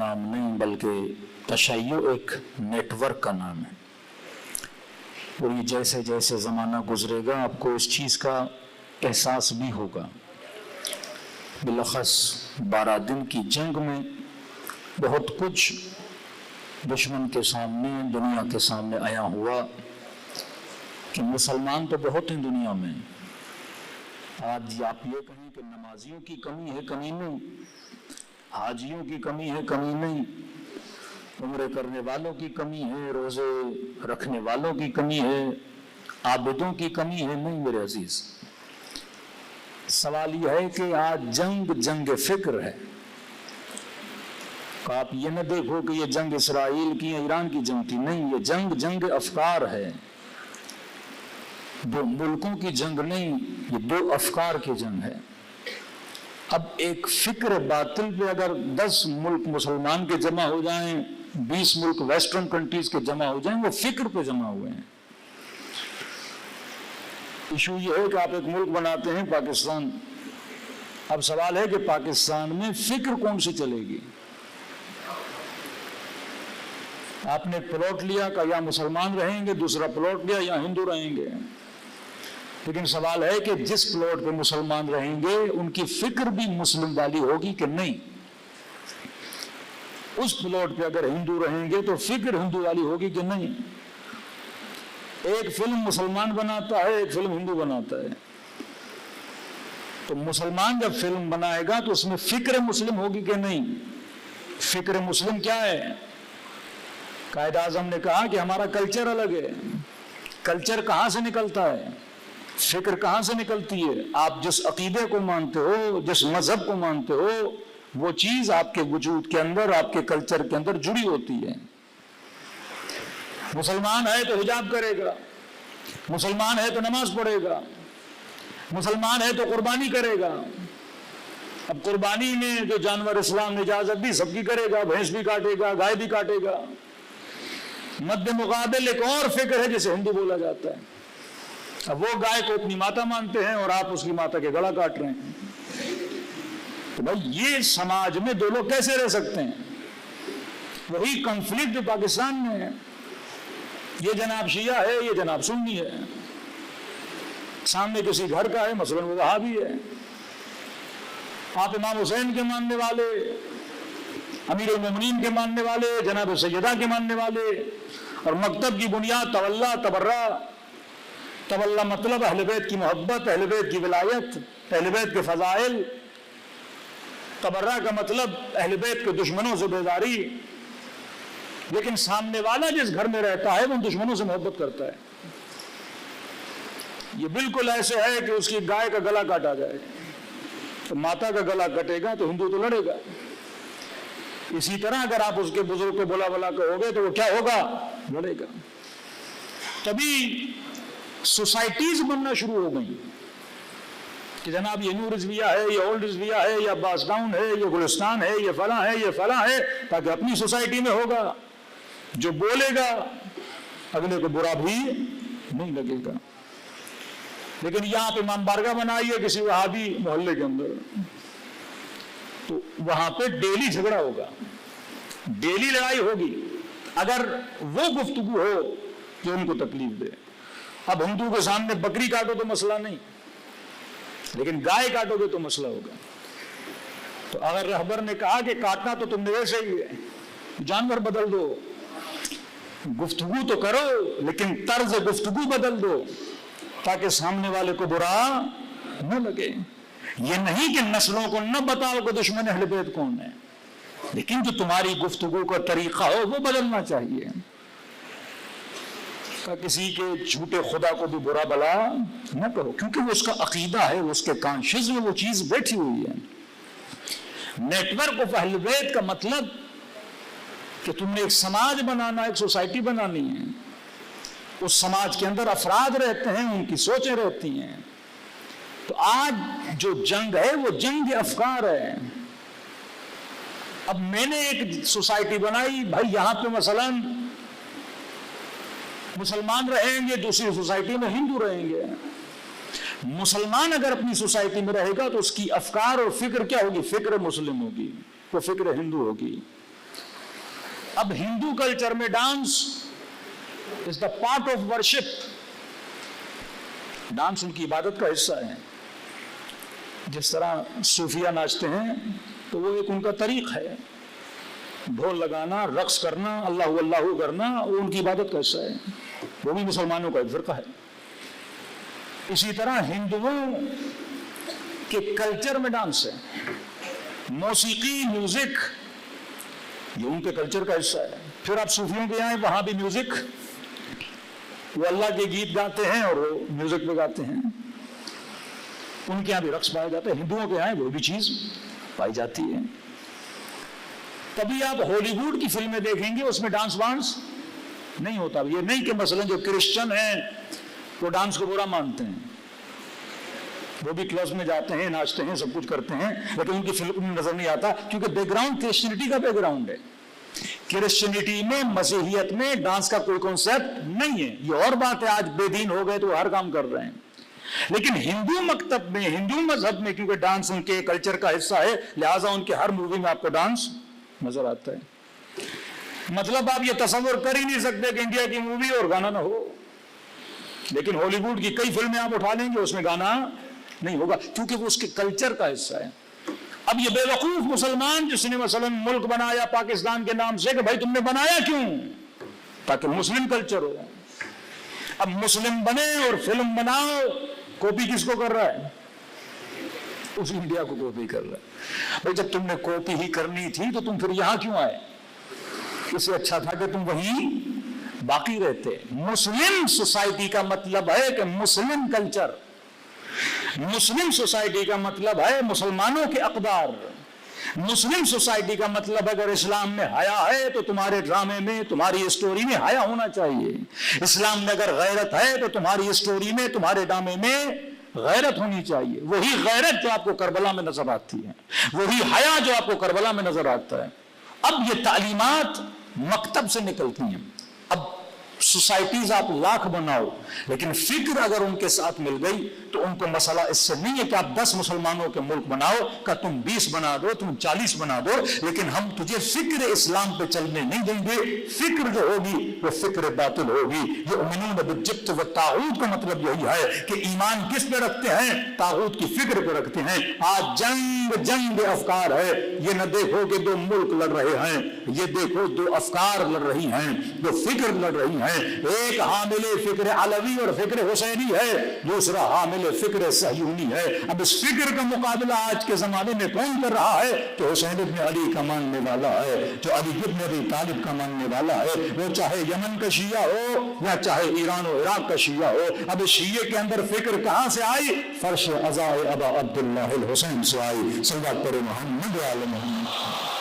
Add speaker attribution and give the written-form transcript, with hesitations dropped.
Speaker 1: نام نہیں بلکہ تشیع ایک نیٹ ورک کا نام ہے، اور یہ جیسے جیسے زمانہ گزرے گا آپ کو اس چیز کا احساس بھی ہوگا۔ بلخص 12 دن کی جنگ میں بہت کچھ دشمن کے سامنے، دنیا کے سامنے آیا ہوا کہ مسلمان تو بہت ہیں دنیا میں۔ آج آپ یہ کہیں کہ نمازیوں کی کمی ہے، کمی نہیں، حاجیوں کی کمی ہے، کمی نہیں، عمرے کرنے والوں کی کمی ہے، روزے رکھنے والوں کی کمی ہے، عابدوں کی کمی ہے، نہیں میرے عزیز۔ سوال یہ ہے کہ آج جنگ فکر ہے۔ آپ یہ نہ دیکھو کہ یہ جنگ اسرائیل کی یا ایران کی جنگ تھی، نہیں، یہ جنگ افکار ہے، دو ملکوں کی جنگ نہیں، یہ 2 افکار کی جنگ ہے۔ اب ایک فکر باطل پہ اگر 10 ملک مسلمان کے جمع ہو جائیں، 20 ملک ویسٹرن کنٹریز کے جمع ہو جائیں، وہ فکر پہ جمع ہوئے ہیں۔ ایشو یہ ہے کہ آپ ایک ملک بناتے ہیں پاکستان، اب سوال ہے کہ پاکستان میں فکر کون سی چلے گی؟ آپ نے پلاٹ لیا کہ یا مسلمان رہیں گے، دوسرا پلاٹ لیا یا ہندو رہیں گے، لیکن سوال ہے کہ جس پلاٹ پہ مسلمان رہیں گے ان کی فکر بھی مسلم والی ہوگی کہ نہیں؟ اس پلاٹ پہ اگر ہندو رہیں گے تو فکر ہندو والی ہوگی کہ نہیں؟ ایک فلم مسلمان بناتا ہے، ایک فلم ہندو بناتا ہے، تو مسلمان جب فلم بنائے گا تو اس میں فکر مسلم ہوگی کہ نہیں؟ فکر مسلم کیا ہے؟ قائد اعظم نے کہا کہ ہمارا کلچر الگ ہے۔ کلچر کہاں سے نکلتا ہے؟ فکر کہاں سے نکلتی ہے؟ آپ جس عقیدے کو مانتے ہو، جس مذہب کو مانتے ہو، وہ چیز آپ کے وجود کے اندر، آپ کے کلچر کے اندر جڑی ہوتی ہے۔ مسلمان ہے تو حجاب کرے گا، مسلمان ہے تو نماز پڑھے گا، مسلمان ہے تو قربانی کرے گا۔ اب قربانی میں جو جانور اسلام نے اجازت دی سب کی کرے گا، بھینس بھی کاٹے گا، گائے بھی کاٹے گا۔ مد مقابل ایک اور فکر ہے جسے ہندو بولا جاتا ہے۔ اب وہ گائے کو اپنی ماتا مانتے ہیں اور آپ اس کی ماتا کے گلا کاٹ رہے ہیں، تو بھائی یہ سماج میں 2 لوگ کیسے رہ سکتے ہیں؟ وہی کنفلکٹ جو پاکستان میں ہے، یہ جناب شیعہ ہے، یہ جناب سنی ہے، سامنے کسی گھر کا ہے، مثلاً وہ وہابی ہے، آپ امام حسین کے ماننے والے، امیر المومنین کے ماننے والے، جناب سیدہ کے ماننے والے، اور مکتب کی بنیاد تولا تبرہ، تولا مطلب اہل بیت کی محبت، اہل بیت کی ولایت، اہل بیت کے فضائل، تبرہ کا مطلب اہل بیت کے دشمنوں سے بیزاری۔ لیکن سامنے والا جس گھر میں رہتا ہے وہ ان دشمنوں سے محبت کرتا ہے۔ یہ بالکل ایسے ہے کہ اس کی گائے کا گلا کاٹا جائے تو ماتا کا گلا کٹے گا تو ہندو تو لڑے گا۔ اسی طرح اگر آپ اس کے بزرگ کو بلا بلا کہو گے تو وہ کیا ہوگا؟ لڑے گا۔ تبھی سوسائٹیز بننا شروع ہو گئی کہ جناب یہ نیو رضویہ ہے، یہ اولڈ رضویہ ہے، یہ عباس ٹاؤن ہے، یہ گلستان ہے، یہ فلاں ہے، یہ فلاں ہے، تاکہ اپنی سوسائٹی میں ہوگا، جو بولے گا اگلے کو برا بھی نہیں لگے گا۔ لیکن یہاں پہ امام بارگاہ بنائی ہے کسی وہابی محلے کے اندر، تو وہاں پہ ڈیلی جھگڑا ہوگا، ڈیلی لڑائی ہوگی، اگر وہ گفتگو ہو جو ان کو تکلیف دے۔ اب ہندو کے سامنے بکری کاٹو تو مسئلہ نہیں، لیکن گائے کاٹو گے تو مسئلہ ہوگا۔ تو اگر رہبر نے کہا کہ کاٹنا تو تم نے ایسے ہی ہے، جانور بدل دو، گفتگو تو کرو لیکن طرز گفتگو بدل دو تاکہ سامنے والے کو برا نہ لگے۔ یہ نہیں کہ نسلوں کو نہ بتاؤ کہ دشمن اہل بیت کون ہے، لیکن جو تمہاری گفتگو کا طریقہ ہو وہ بدلنا چاہیے، کہ کسی کے جھوٹے خدا کو بھی برا بلا نہ کہو، کیونکہ وہ اس کا عقیدہ ہے، اس کے کانشیس میں وہ چیز بیٹھی ہوئی ہے۔ نیٹ ورک آف اہل بیت کا مطلب کہ تم نے ایک سماج بنانا، ایک سوسائٹی بنانی ہے، اس سماج کے اندر افراد رہتے ہیں، ان کی سوچیں رہتی ہیں۔ تو آج جو جنگ ہے وہ جنگ افکار ہے۔ اب میں نے ایک سوسائٹی بنائی، بھائی یہاں پہ مثلاً مسلمان رہیں گے، دوسری سوسائٹی میں ہندو رہیں گے۔ مسلمان اگر اپنی سوسائٹی میں رہے گا تو اس کی افکار اور فکر کیا ہوگی؟ فکر مسلم ہوگی، وہ فکر ہندو ہوگی۔ اب ہندو کلچر میں dance is the part of worship. Dance ان کی عبادت کا حصہ ہے. جس طرح صوفیہ ناچتے ہیں تو وہ ایک ان کا طریق ہے. ڈھول لگانا، رقص کرنا، اللہ اللہ کرنا، وہ ان کی عبادت کا حصہ ہے. وہ بھی مسلمانوں کا ایک فرقہ ہے. اسی طرح ہندوؤں کے کلچر میں ڈانس ہے. موسیقی، میوزک، یہ ان کے کلچر کا حصہ ہے. پھر آپ صوفیوں کے یہاں وہاں بھی میوزک، وہ اللہ کے گیت گاتے ہیں اور وہ میوزک پہ گاتے ہیں. ان کے یہاں بھی رقص پایا جاتا ہے. ہندوؤں کے یہاں وہ بھی چیز پائی جاتی ہے. کبھی آپ ہالی ووڈ کی فلمیں دیکھیں گے، اس میں ڈانس وانس نہیں ہوتا. یہ نہیں کہ مثلا جو کرسچن ہیں وہ ڈانس کو برا مانتے ہیں، وہ بھی کلبس میں جاتے ہیں، ناچتے ہیں، سب کچھ کرتے ہیں، لیکن ان کی فلم میں نظر نہیں آتا کیونکہ بیک گراؤنڈ کرسچینٹی کا بیک گراؤنڈ ہے. کرسچینٹی میں، مسیحیت میں ڈانس کا کوئی کانسیپٹ نہیں ہے. یہ اور بات ہے آج بے دین ہو گئے تو ہر کام کر رہے ہیں، لیکن ہندو مکتب میں، ہندو مذہب میں کیونکہ ڈانس ان کے کلچر کا حصہ ہے، لہٰذا ان کے ہر مووی میں آپ کو ڈانس نظر آتا ہے. مطلب آپ یہ تصور کر ہی نہیں سکتے کہ انڈیا کی مووی اور گانا نہ ہو. لیکن ہالی ووڈ کی کئی فلمیں آپ اٹھا لیں گے، اس میں گانا نہیں ہوگا کیونکہ وہ اس کے کلچر کا حصہ ہے. اب یہ بے وقوف مسلمان جس نے مثلا ملک بنایا پاکستان کے نام سے، کہ بھائی تم نے بنایا کیوں؟ تاکہ مسلم کلچر ہو. اب مسلم بنے اور فلم بناؤ، کاپی کس کو کر رہا ہے؟ اس انڈیا کو کاپی کر رہا ہے. بھائی جب تم نے کاپی ہی کرنی تھی تو تم پھر یہاں کیوں آئے؟ اس سے اچھا تھا کہ تم وہیں باقی رہتے. مسلم سوسائٹی کا مطلب ہے کہ مسلم کلچر. مسلم سوسائٹی کا مطلب ہے مسلمانوں کے اقدار. مسلم سوسائٹی کا مطلب اگر اسلام میں حیا ہے تو تمہارے ڈرامے میں، تمہاری اسٹوری میں حیا ہونا چاہیے. اسلام میں اگر غیرت ہے تو تمہاری اسٹوری میں، تمہارے ڈرامے میں غیرت ہونی چاہیے. وہی غیرت جو آپ کو کربلا میں نظر آتی ہے، وہی حیا جو آپ کو کربلا میں نظر آتا ہے. اب یہ تعلیمات مکتب سے نکلتی ہیں. اب سوسائٹیز آپ لاکھ بناؤ، لیکن فکر اگر ان کے ساتھ مل گئی تو ان کو مسئلہ اس سے نہیں ہے کہ آپ 10 مسلمانوں کے ملک بناؤ، کہ تم 20 بنا دو، تم 40 بنا دو، لیکن ہم تجھے فکر اسلام پہ چلنے نہیں دیں گے. فکر جو ہوگی وہ فکر باطل ہوگی. یؤمنون بالجبت والطاغوت کا مطلب یہی ہے کہ ایمان کس پہ رکھتے ہیں؟ طاغوت کی فکر پہ رکھتے ہیں. آج جنگ افکار ہے. یہ نہ دیکھو کہ 2 ملک لڑ رہے ہیں، یہ دیکھو 2 افکار لڑ رہی ہیں، 2 فکر لڑ رہی ہیں. ایک حامل فکر علوی اور فکر حسینی ہے، دوسرا حامل فکر صہیونی ہے. اب اس فکر کا مقابلہ آج کے زمانے میں کون کر رہا ہے؟ جو حسین ابن علی کا ماننے والا ہے، جو علی ابن ابی طالب کا ماننے والا ہے، وہ چاہے یمن کا شیعہ ہو یا چاہے ایران و عراق کا شیعہ ہو. اب شیعہ کے اندر فکر کہاں سے آئی؟ فرش عزائے ابا عبداللہ الحسین سے آئی. صلوات پر محمد و آل محمد.